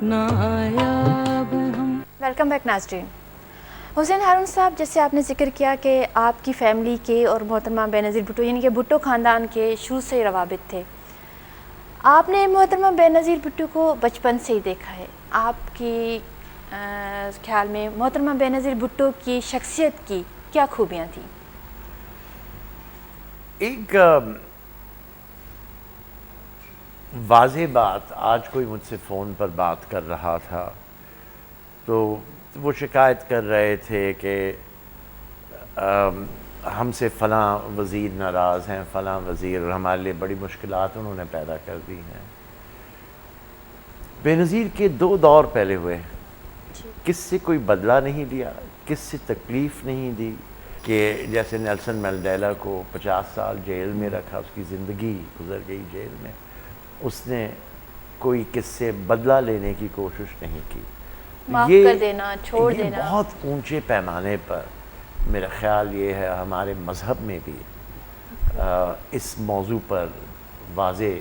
नायाब हम। Welcome back नाज़रीन। हुसैन हारून साहब, जैसे आपने ज़िक्र किया कि आपकी फ़ैमिली के और मोहतरमा बेनज़ीर भुट्टो यानी कि भुट्टो ख़ानदान के शुरू से ही रवाबित थे। आपने मोहतरमा बेनज़ीर भुट्टो को बचपन से ही देखा है। आपकी ख्याल में मोहतरमा बेनज़ीर भुट्टो की शख्सियत की क्या खूबियाँ थीं? एक वाज़ेह बात, आज कोई मुझसे फ़ोन पर बात कर रहा था तो वो शिकायत कर रहे थे कि हमसे फ़लाँ वज़ीर नाराज़ हैं, फ़लाँ वज़ीर, और हमारे लिए बड़ी मुश्किलात उन्होंने पैदा कर दी हैं। बेनज़ीर के दो दौर पहले हुए, किससे कोई बदला नहीं लिया, किससे तकलीफ़ नहीं दी, कि जैसे नेल्सन मंडेला को 50 साल जेल में रखा, उसकी ज़िंदगी गुजर गई जेल में, उसने कोई किससे बदला लेने की कोशिश नहीं की। माफ़ कर देना, छोड़ ये देना बहुत ऊंचे पैमाने पर मेरा ख्याल ये है हमारे मज़हब में भी इस मौजू पर वाज़ेह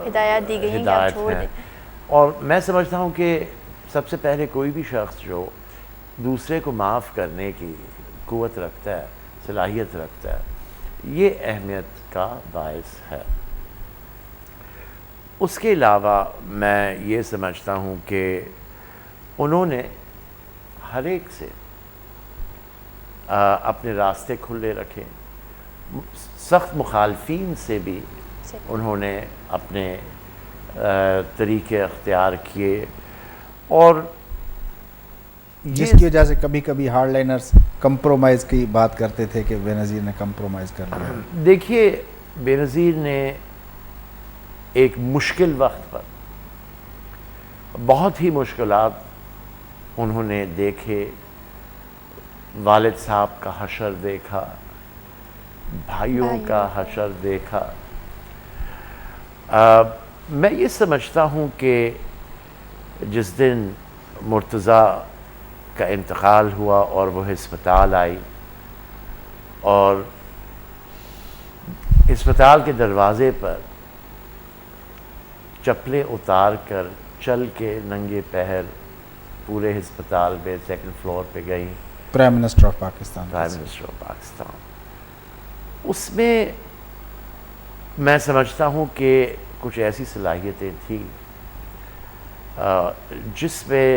हिदायत दी गई हिदायत छोड़ है। दें। और मैं समझता हूँ कि सबसे पहले कोई भी शख्स जो दूसरे को माफ़ करने की क़ुव्वत रखता है, सलाहियत रखता है, ये अहमियत का बायस है। उसके अलावा मैं ये समझता हूँ कि उन्होंने हर एक से अपने रास्ते खुले रखे, सख्त मुखालफीन से भी उन्होंने अपने तरीके अख्तियार किए, और जिसकी वजह से कभी कभी हार्डलाइनर्स कंप्रोमाइज़ की बात करते थे कि बेनज़ीर ने कंप्रोमाइज़ कर लिया। देखिए, बेनज़ीर ने एक मुश्किल वक्त पर बहुत ही मुश्किलात उन्होंने देखे, वालिद साहब का हशर देखा, भाइयों का हशर देखा। मैं ये समझता हूँ कि जिस दिन मुर्तज़ा का इंतकाल हुआ और वो अस्पताल आई, और अस्पताल के दरवाज़े पर चप्पलें उतार कर चल के नंगे पैर पूरे अस्पताल में सेकंड फ्लोर पे गई प्राइम मिनिस्टर ऑफ पाकिस्तान। उसमें मैं समझता हूँ कि कुछ ऐसी सलाहियतें थी जिसमें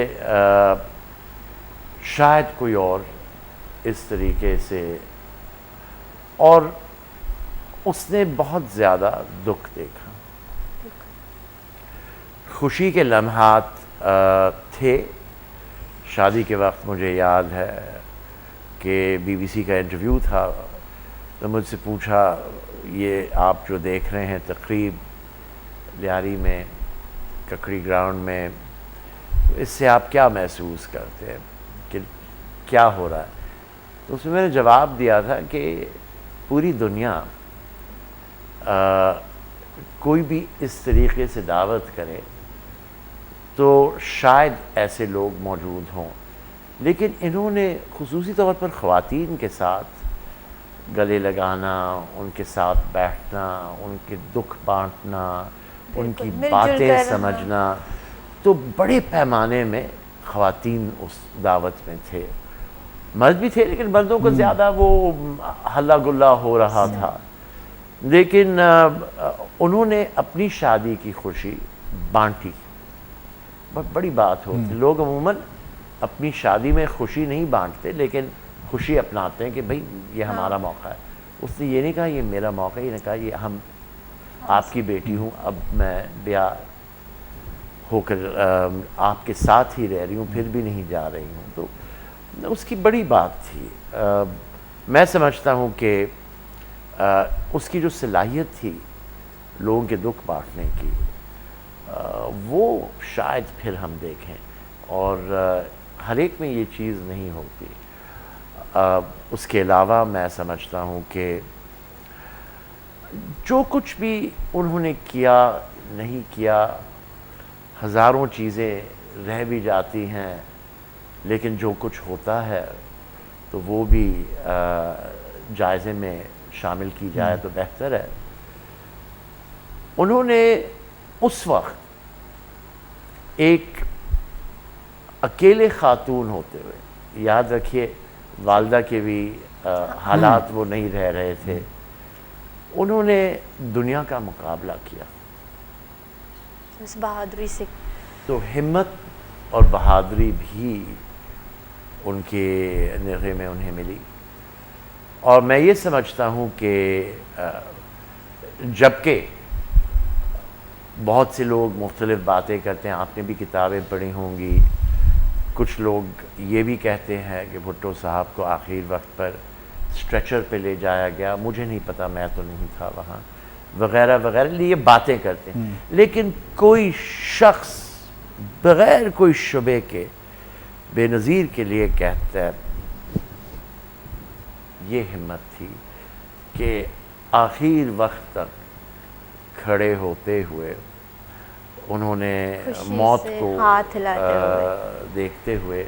शायद कोई और इस तरीके से, और उसने बहुत ज़्यादा दुख देखा। खुशी के लम्हात थे। शादी के वक्त मुझे याद है कि BBC का इंटरव्यू था, तो मुझसे पूछा, ये आप जो देख रहे हैं तकरीब लियारी में, ककड़ी ग्राउंड में, इससे आप क्या महसूस करते हैं कि क्या हो रहा है? तो उसमें मैंने जवाब दिया था कि पूरी दुनिया कोई भी इस तरीके से दावत करे तो शायद ऐसे लोग मौजूद हों, लेकिन इन्होंने खुसूसी तौर पर ख़वातीन के साथ गले लगाना, उनके साथ बैठना, उनके दुख बांटना, उनकी बातें समझना, तो बड़े पैमाने में ख़वातीन उस दावत में थे। मर्द भी थे, लेकिन मर्दों को ज़्यादा वो हल्ला गुल्ला हो रहा था। लेकिन उन्होंने अपनी शादी की खुशी बांटी। बहुत बड़ी बात होती। लोग अमूमन अपनी शादी में खुशी नहीं बांटते, लेकिन खुशी अपनाते हैं कि भाई ये हमारा मौका है। उसने ये नहीं कहा ये मेरा मौका है, ये नहीं कहा ये हम आपकी बेटी हूँ, अब मैं ब्याह होकर आपके साथ ही रह रही हूँ, फिर भी नहीं जा रही हूँ। तो उसकी बड़ी बात थी। मैं समझता हूँ कि उसकी जो सलाहियत थी लोगों के दुख बांटने की, वो शायद फिर हम देखें, और हर एक में ये चीज़ नहीं होती। उसके अलावा मैं समझता हूँ कि जो कुछ भी उन्होंने किया नहीं किया, हज़ारों चीज़ें रह भी जाती हैं, लेकिन जो कुछ होता है तो वो भी जायज़े में शामिल की जाए तो बेहतर है। उन्होंने उस वक्त ایک اکیلے خاتون ہوتے ہوئے، یاد رکھیے والدہ کے بھی حالات وہ نہیں رہ رہے تھے، انہوں نے دنیا کا مقابلہ کیا. اس بہادری سے. تو ہمت اور بہادری بھی ان کے نغے میں انہیں ملی. اور میں یہ سمجھتا ہوں کہ جبکہ بہت سے لوگ مختلف باتیں کرتے ہیں، آپ نے بھی کتابیں پڑھی ہوں گی، کچھ لوگ یہ بھی کہتے ہیں کہ بھٹو صاحب کو آخر وقت پر اسٹریچر پہ لے جایا گیا، مجھے نہیں پتا، میں تو نہیں تھا وہاں، وغیرہ وغیرہ، یہ باتیں کرتے ہیں. لیکن کوئی شخص بغیر کوئی شبے کے بے نظیر کے لیے کہتا ہے یہ ہمت تھی کہ آخر وقت تک کھڑے ہوتے ہوئے انہوں نے موت کو ہاتھ ہلاتے ہوئے دیکھتے ہوئے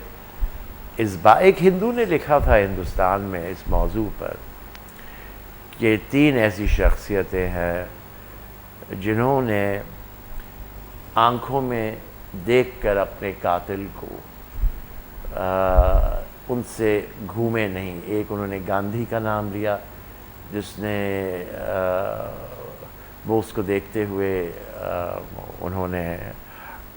ایک ہندو نے لکھا تھا ہندوستان میں اس موضوع پر کہ 3 ایسی شخصیتیں ہیں جنہوں نے آنکھوں میں دیکھ کر اپنے قاتل کو ان سے گھومے نہیں. ایک انہوں نے گاندھی کا نام لیا جس نے بوس کو دیکھتے ہوئے انہوں نے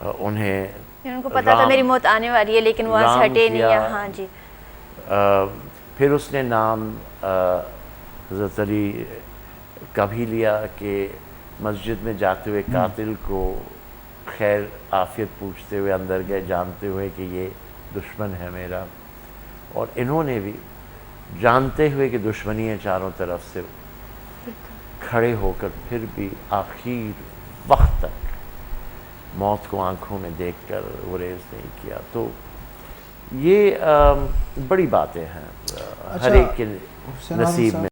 انہیں ان کو پتا تھا میری موت آنے والی ہے لیکن وہاں سے ہٹے نہیں. ہاں جی. پھر اس نے نام حضرت علی کا بھی لیا کہ مسجد میں جاتے ہوئے قاتل کو خیر عافیت پوچھتے ہوئے اندر گئے، جانتے ہوئے کہ یہ دشمن ہے میرا. اور انہوں نے بھی جانتے ہوئے کہ دشمنی ہے چاروں طرف سے، کھڑے ہو کر پھر بھی آخر وقت تک موت کو آنکھوں میں دیکھ کر گریز نہیں کیا. تو یہ بڑی باتیں ہیں ہر ایک کے نصیب میں.